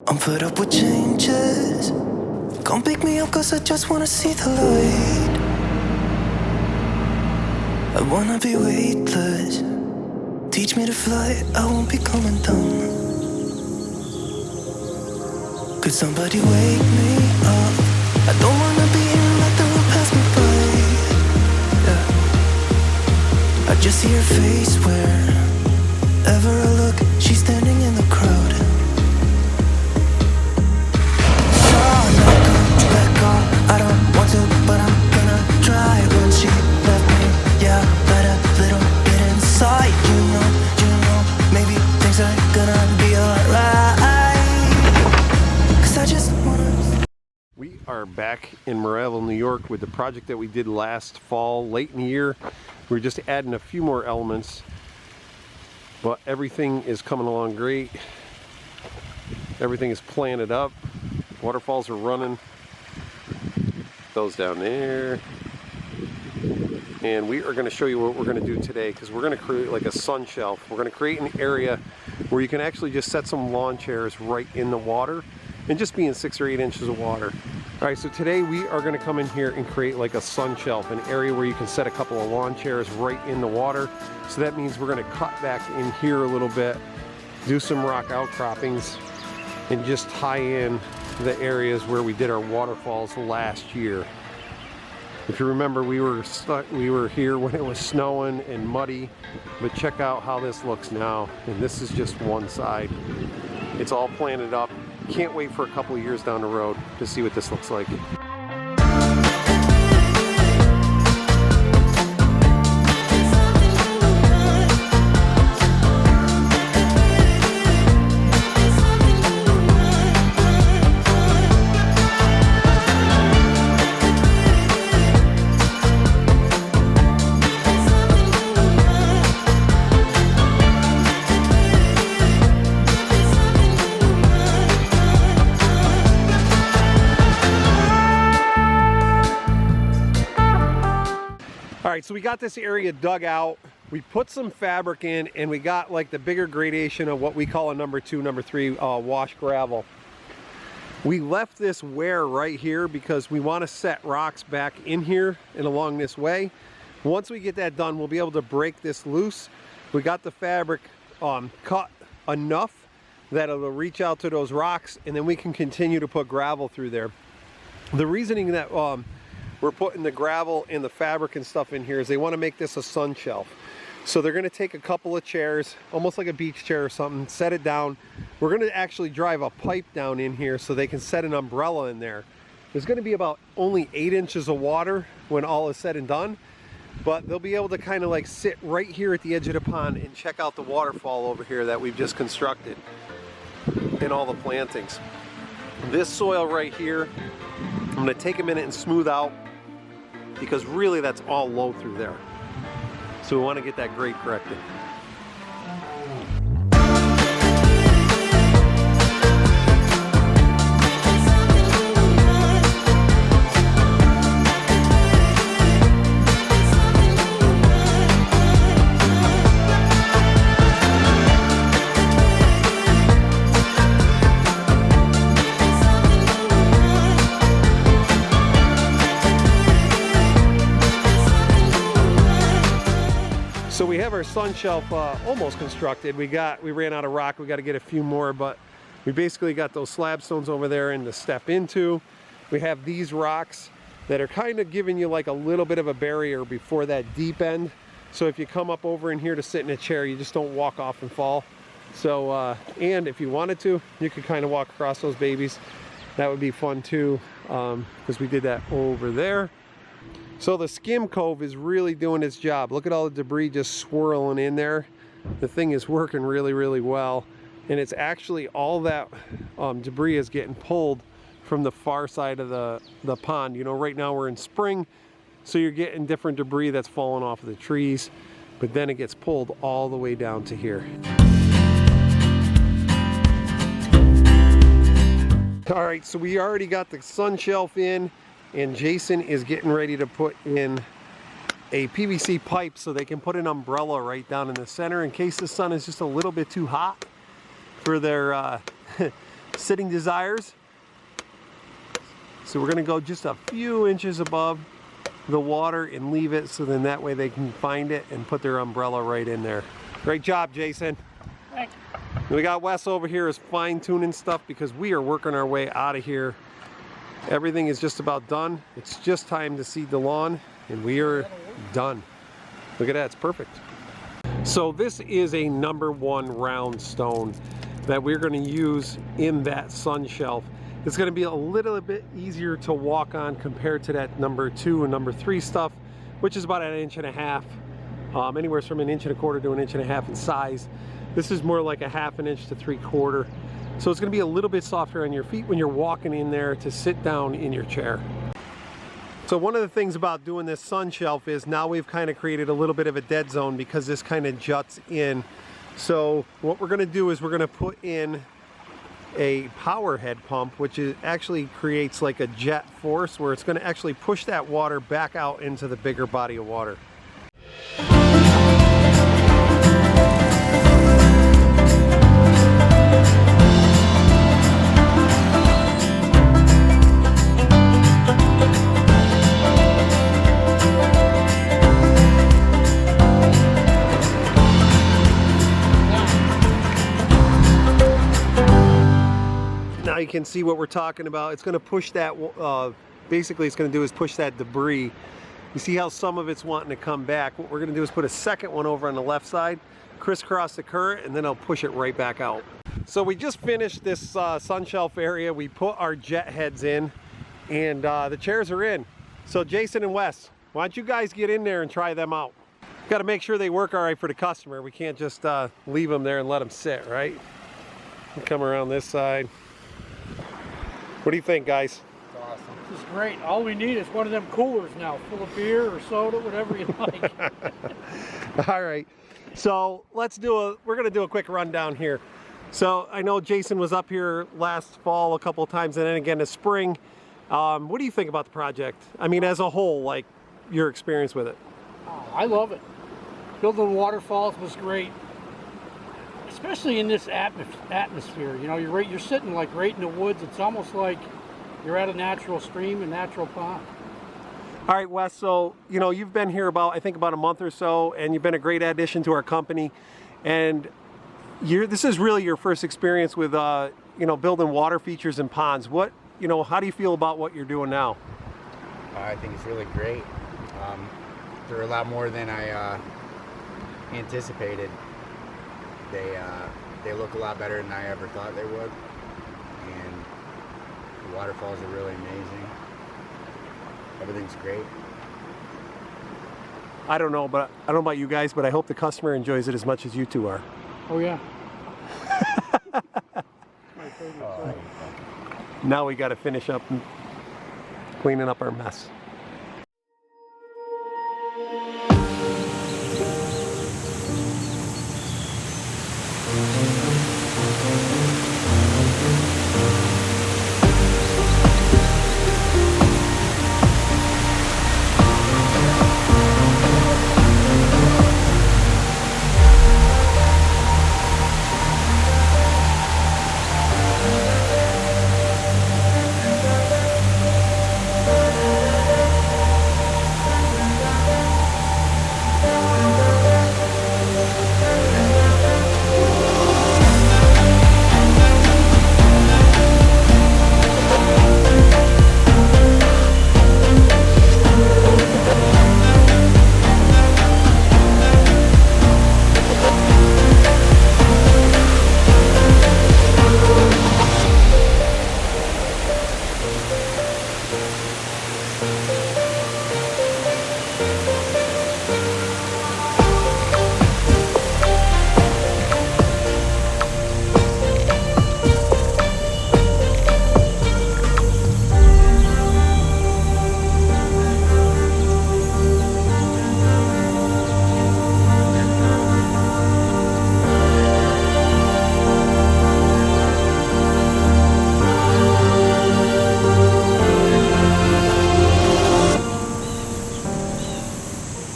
I'm fed up with changes. Come pick me up cause I just wanna see the light. I wanna be weightless. Teach me to fly, I won't be coming down. Could somebody wake me up? I don't wanna be here and let the world pass me by. Yeah. I just see her face wherever I look. She's standing in the crowd. I don't want to, but I'm gonna try. When she left me, yeah, let a little bit inside. You know, maybe things are gonna be alright. Cause I just wanna. We are back in Moraville, New York with the project that we did last fall, late in the year. We're just adding a few more elements, but everything is coming along great. Everything is planted up. Waterfalls are running. Those down there. And we are going to show you what we're going to do today, because we're going to create like a sun shelf. We're going to create an area where you can actually just set some lawn chairs right in the water and just be in 6 or 8 inches of water. All right, so today we are going to come in here and create like a sun shelf, an area where you can set a couple of lawn chairs right in the water. So that means we're going to cut back in here a little bit, do some rock outcroppings, and just tie in the areas where we did our waterfalls last year. If you remember, we were here when it was snowing and muddy, but check out how this looks now. And this is just one side. It's all planted up. Can't wait for a couple of years down the road to see what this looks like. Alright, so we got this area dug out, we put some fabric in, and we got like the bigger gradation of what we call a number 2, number 3 wash gravel. We left this wear right here because we want to set rocks back in here and along this way. Once we get that done, we'll be able to break this loose. We got the fabric cut enough that it'll reach out to those rocks, and then we can continue to put gravel through there. The reasoning that we're putting the gravel and the fabric and stuff in here is they want to make this a sun shelf. So they're going to take a couple of chairs, almost like a beach chair or something, set it down. We're going to actually drive a pipe down in here so they can set an umbrella in there. There's going to be about only 8 inches of water when all is said and done, but they'll be able to kind of like sit right here at the edge of the pond and check out the waterfall over here that we've just constructed and all the plantings. This soil right here, I'm going to take a minute and smooth out, because really that's all low through there. So we want to get that grade corrected. So we have our sun shelf almost constructed. We ran out of rock. We got to get a few more, but we basically got those slab stones over there and to step into. We have these rocks that are kind of giving you like a little bit of a barrier before that deep end. So if you come up over in here to sit in a chair, you just don't walk off and fall. So, and if you wanted to, you could kind of walk across those babies. That would be fun too, because we did that over there. So the skim cove is really doing its job. Look at all the debris just swirling in there. The thing is working really, really well. And it's actually all that debris is getting pulled from the far side of the pond. You know, right now we're in spring, so you're getting different debris that's falling off of the trees, but then it gets pulled all the way down to here. All right, so we already got the sun shelf in, and Jason is getting ready to put in a PVC pipe so they can put an umbrella right down in the center in case the sun is just a little bit too hot for their sitting desires. So we're gonna go just a few inches above the water and leave it so then that way they can find it and put their umbrella right in there. Great job, Jason. Thanks. We got Wes over here is fine tuning stuff because we are working our way out of here. Everything is just about done. It's just time to seed the lawn and we are done. Look at that, it's perfect. So this is a #1 round stone that we're going to use in that sun shelf. It's going to be a little bit easier to walk on compared to that #2 and #3 stuff, which is about 1.5 inches, anywhere from 1.25 inches to 1.5 inches in size. This is more like 1/2 inch to 3/4. So it's going to be a little bit softer on your feet when you're walking in there to sit down in your chair. So one of the things about doing this sun shelf is now we've kind of created a little bit of a dead zone because this kind of juts in. So what we're going to do is we're going to put in a power head pump, which actually creates like a jet force where it's going to actually push that water back out into the bigger body of water. Now you can see what we're talking about. It's going to push that, basically it's going to do is push that debris. You see how some of it's wanting to come back. What we're going to do is put a second one over on the left side, crisscross the current, and then I'll push it right back out. So we just finished this sun shelf area. We put our jet heads in and the chairs are in. So Jason and Wes, why don't you guys get in there and try them out? Got to make sure they work all right for the customer. We can't just leave them there and let them sit, right? Come around this side. What do you think, guys? It's awesome. This is great. All we need is one of them coolers now, full of beer or soda, whatever you like. All right. So we're going to do a quick rundown here. So I know Jason was up here last fall a couple of times and then again this spring. What do you think about the project? I mean, as a whole, like your experience with it? Oh, I love it. Building waterfalls was great. Especially in this atmosphere, you know, you're sitting like right in the woods. It's almost like you're at a natural stream, a natural pond. All right, Wes, so, you know, you've been here I think about a month or so, and you've been a great addition to our company. And this is really your first experience with, you know, building water features and ponds. How do you feel about what you're doing now? I think it's really great. They're a lot more than I anticipated. They look a lot better than I ever thought they would, and the waterfalls are really amazing. Everything's great. I don't know about you guys, but I hope the customer enjoys it as much as you two are. Oh yeah. Now we got to finish up cleaning up our mess.